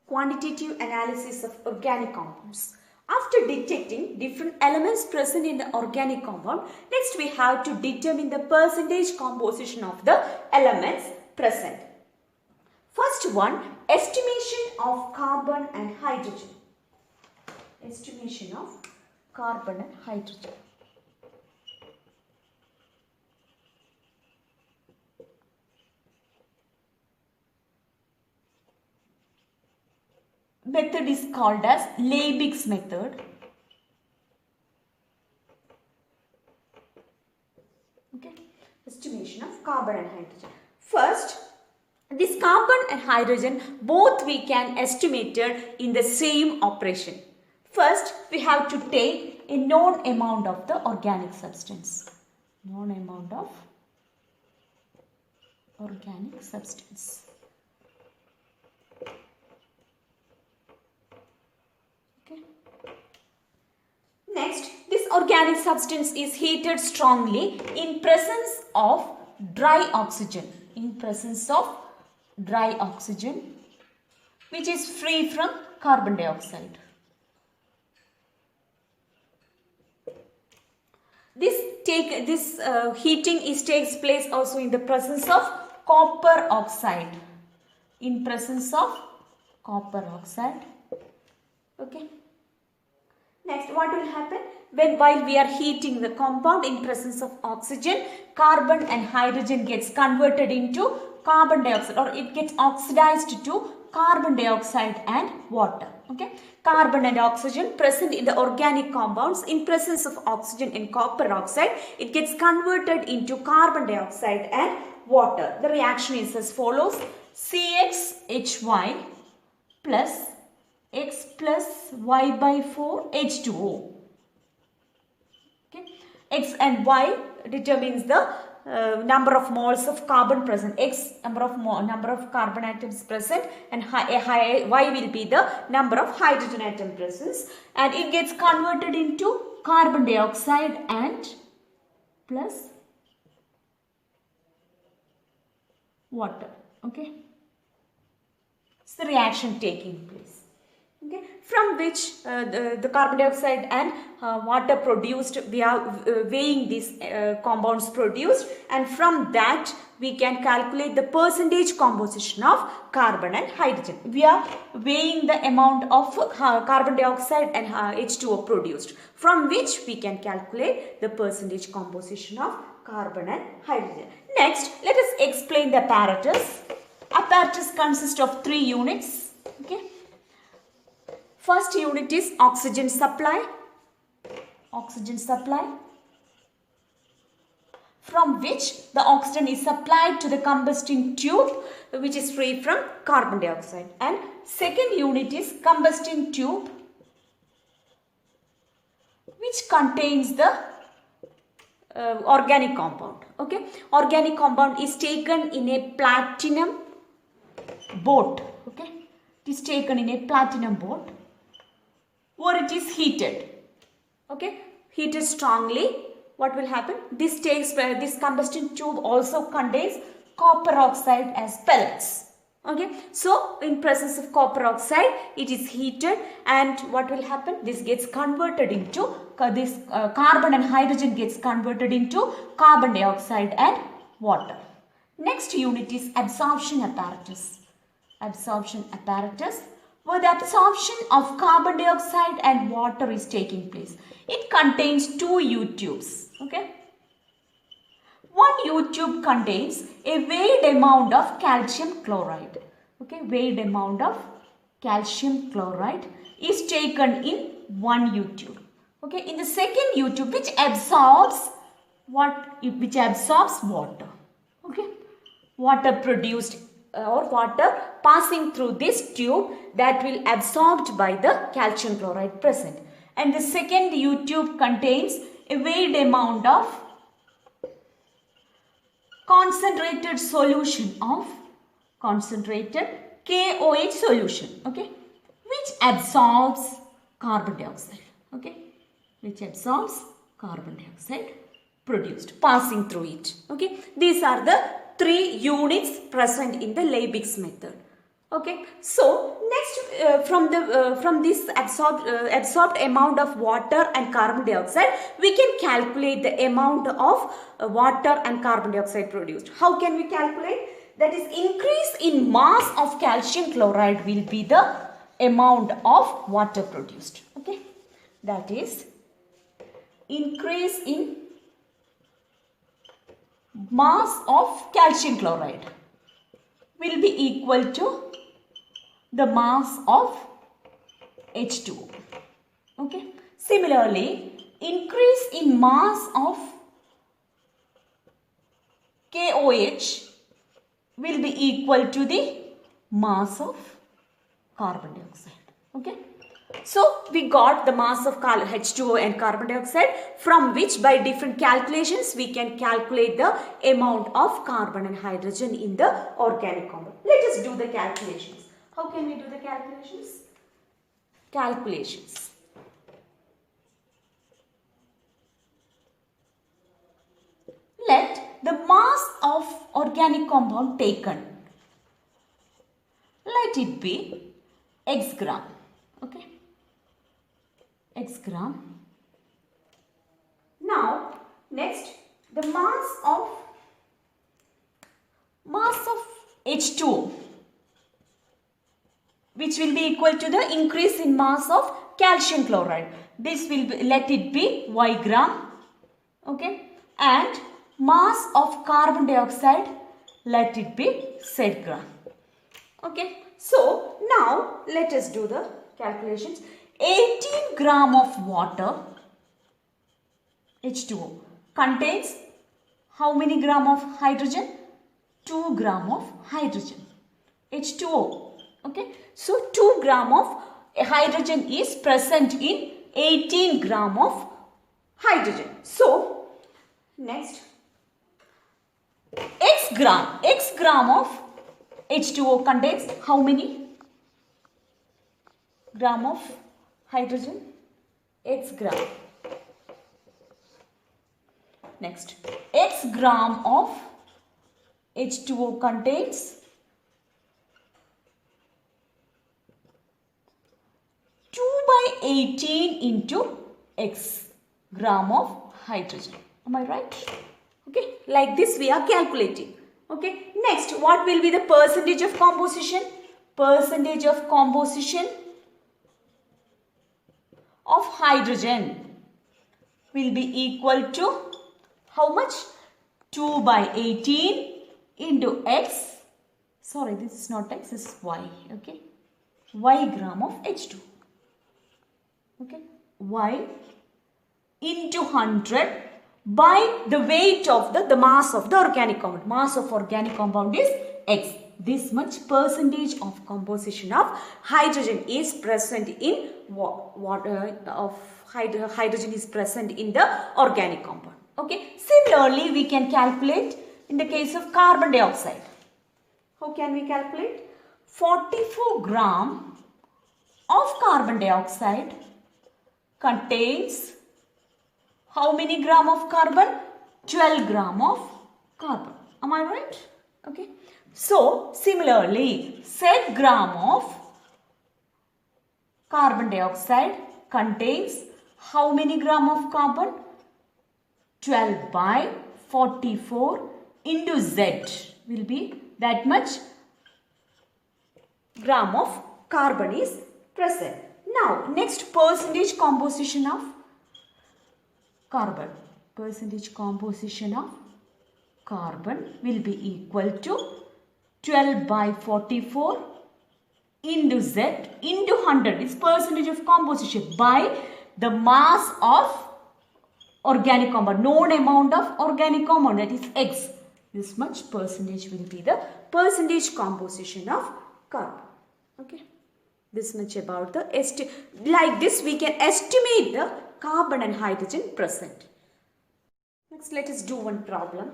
Quantitative analysis of organic compounds. After detecting different elements present in the organic compound, next we have to determine the percentage composition of the elements present. First one, estimation of carbon and hydrogen. Estimation of carbon and hydrogen. Method is called as Liebig's method. Okay, estimation of carbon and hydrogen. First, this carbon and hydrogen both we can estimate it in the same operation. First, we have to take a known amount of the organic substance. Known amount of organic substance. Next, this organic substance is heated strongly in presence of dry oxygen. In presence of dry oxygen, which is free from carbon dioxide. This heating takes place also in the presence of copper oxide. In presence of copper oxide. Okay. Next, what will happen? While we are heating the compound in presence of oxygen, carbon and hydrogen gets converted into carbon dioxide, or it gets oxidized to carbon dioxide and water. Okay, carbon and oxygen present in the organic compounds in presence of oxygen and copper oxide, it gets converted into carbon dioxide and water. The reaction is as follows: CXHY plus X plus Y by 4 H2O. Okay. X and Y determines the number of moles of carbon present. X number of carbon atoms present, and Y will be the number of hydrogen atom presence, and it gets converted into carbon dioxide and plus water. Okay. It's the reaction taking place. Okay, from which the carbon dioxide and water produced, we are weighing these compounds produced, and from that we can calculate the percentage composition of carbon and hydrogen. We are weighing the amount of carbon dioxide and H2O produced, from which we can calculate the percentage composition of carbon and hydrogen. Next, let us explain the apparatus. Apparatus consists of 3 units. Okay. First unit is oxygen supply. Oxygen supply, from which the oxygen is supplied to the combusting tube, which is free from carbon dioxide. And second unit is combusting tube, which contains the organic compound. Okay, organic compound is taken in a platinum boat. Okay, it is taken in a platinum boat, or it is heated. Okay, heated strongly. What will happen? This combustion tube also contains copper oxide as pellets. Okay, so in presence of copper oxide, it is heated, and what will happen? This gets converted into carbon and hydrogen gets converted into carbon dioxide and water. Next unit is absorption apparatus. Absorption apparatus, where the absorption of carbon dioxide and water is taking place. It contains 2 U-tubes. Okay. One U-tube contains a weighed amount of calcium chloride. Okay, weighed amount of calcium chloride is taken in one U-tube. Okay, in the second U-tube, which absorbs water. Okay, water produced or water passing through this tube that will absorbed by the calcium chloride present. And the second U-tube contains a weighed amount of concentrated solution of concentrated KOH solution, okay, which absorbs carbon dioxide, okay, which absorbs carbon dioxide produced passing through it. Okay, these are the 3 units present in the Liebig's method. Okay, so next from this absorbed amount of water and carbon dioxide, we can calculate the amount of water and carbon dioxide produced. How can we calculate? That is, increase in mass of calcium chloride will be the amount of water produced. Okay, that is, increase in mass of calcium chloride will be equal to the mass of H2O. Okay. Similarly, increase in mass of KOH will be equal to the mass of carbon dioxide. Okay. So, we got the mass of H2O and carbon dioxide, from which by different calculations we can calculate the amount of carbon and hydrogen in the organic compound. Let us do the calculations. How can we do the calculations? Calculations. Let the mass of organic compound taken, let it be X gram. Okay. X gram. Now, next, the mass of H2O, which will be equal to the increase in mass of calcium chloride. This will be, let it be Y gram. Okay. And mass of carbon dioxide, let it be Z gram. Okay. So, now let us do the calculations. 18 gram of water, H2O, contains how many gram of hydrogen? 2 gram of hydrogen, H2O. Okay. So, 2 gram of hydrogen is present in 18 gram of hydrogen. So, next, X gram of H2O contains how many gram of hydrogen? X gram. Next, X gram of H2O contains 2/18 into X gram of hydrogen. Am I right? Okay, like this we are calculating. Okay, next, what will be the percentage of composition? Percentage of composition of hydrogen will be equal to how much? 2/18 into X. Sorry, this is not X, this is Y. Okay, Y gram of H2. Okay, Y into 100 by the weight of the mass of the organic compound. Mass of organic compound is X. This much percentage of composition of hydrogen is present in hydrogen is present in the organic compound. Okay. Similarly, we can calculate in the case of carbon dioxide. How can we calculate? 44 gram of carbon dioxide contains how many gram of carbon? 12 gram of carbon. Am I right? Okay. So, similarly, Z gram of carbon dioxide contains how many gram of carbon? 12/44 into Z will be that much gram of carbon is present. Now, next, percentage composition of carbon. Percentage composition of carbon will be equal to 12/44 into Z into 100. It's percentage of composition by the mass of organic compound, known amount of organic compound, that is X. This much percentage will be the percentage composition of carbon. Okay. This much about the like this we can estimate the carbon and hydrogen present. Next, let us do one problem.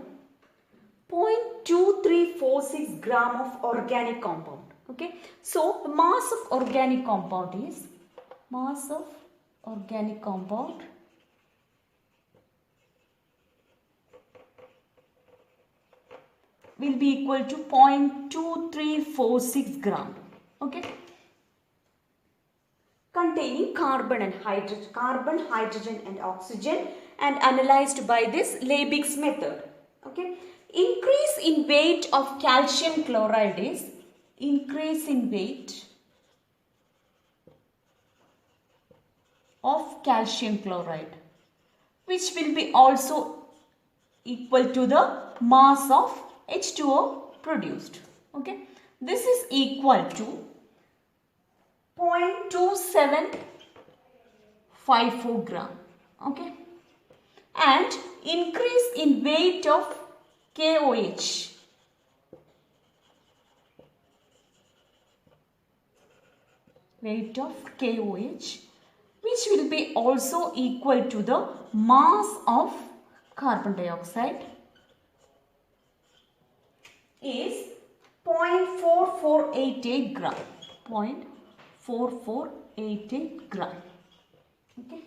0.2346 gram of organic compound. Okay. So, the mass of organic compound is will be equal to 0.2346 gram. Okay. containing carbon, hydrogen and oxygen, and analyzed by this Liebig's method. Okay. Increase in weight of calcium chloride is increase in weight of calcium chloride, which will be also equal to the mass of H2O produced. Okay. This is equal to 0.2754 gram. Okay. And increase in weight of KOH. Weight of KOH, which will be also equal to the mass of carbon dioxide, is 0.4488 gram. 0.4488 gram. Okay.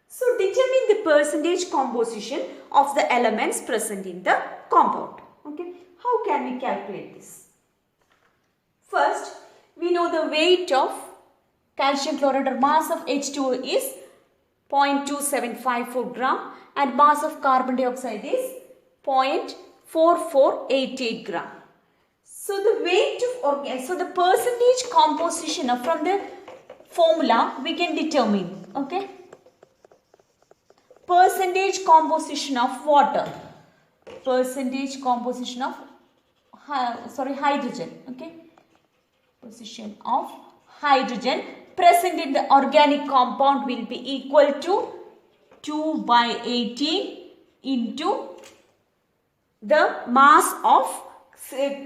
So determine the percentage composition of the elements present in the compound. Okay. How can we calculate this? First, we know the weight of calcium chloride or mass of H2O is 0.2754 gram and mass of carbon dioxide is 0.4488 gram. So the weight of the percentage composition from the formula we can determine. Okay. Percentage composition of water. Percentage composition of hydrogen. Okay. Position of hydrogen present in the organic compound will be equal to 2/18 into the mass of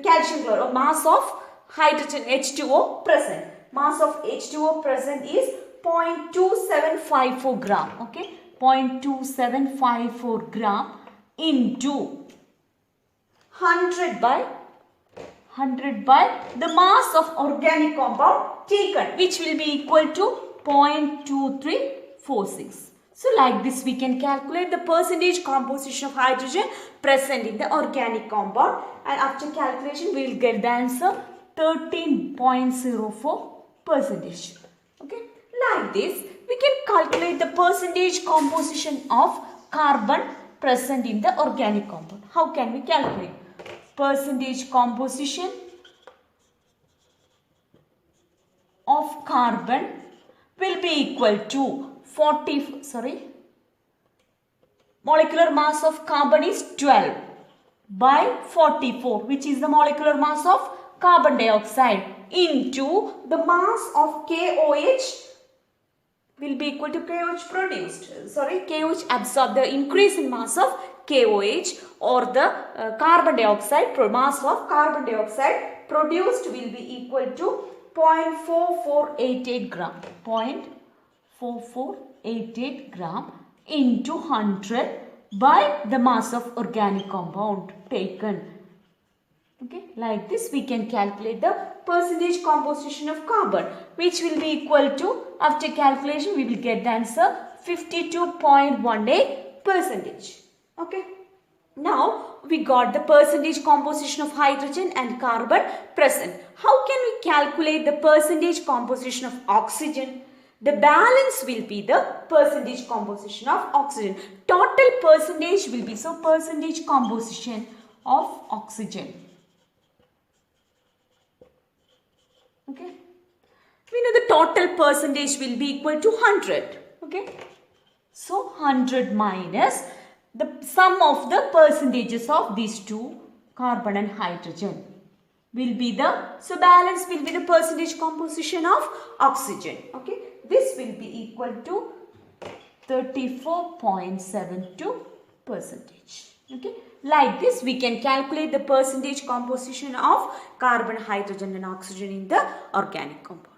calcium chloride or mass of hydrogen H2O present. Mass of H2O present is 0.2754 gram. Okay. 0.2754 gram into 100 by the mass of organic compound taken, which will be equal to 0.2346. So like this we can calculate the percentage composition of hydrogen present in the organic compound, and after calculation we will get the answer 13.04%. Okay. Like this we can calculate the percentage composition of carbon present in the organic compound. How can we calculate? Percentage composition of carbon will be equal to molecular mass of carbon is 12 by 44, which is the molecular mass of carbon dioxide, into the mass of KOH will be equal to KOH produced. KOH absorbed, the increase in mass of KOH or the carbon dioxide, mass of carbon dioxide produced will be equal to 0.4488 gram. 0.4488 gram into 100 by the mass of organic compound taken. Okay, like this we can calculate the percentage composition of carbon, which will be equal to, after calculation we will get the answer 52.18%. Okay. Now we got the percentage composition of hydrogen and carbon present. How can we calculate the percentage composition of oxygen? The balance will be the percentage composition of oxygen. Total percentage will be, so percentage composition of oxygen. Okay. We know the total percentage will be equal to 100. Okay. So 100 minus the sum of the percentages of these two, carbon and hydrogen, will be the, so balance will be the percentage composition of oxygen. Okay. This will be equal to 34.72%. Okay. Like this we can calculate the percentage composition of carbon, hydrogen and oxygen in the organic compound.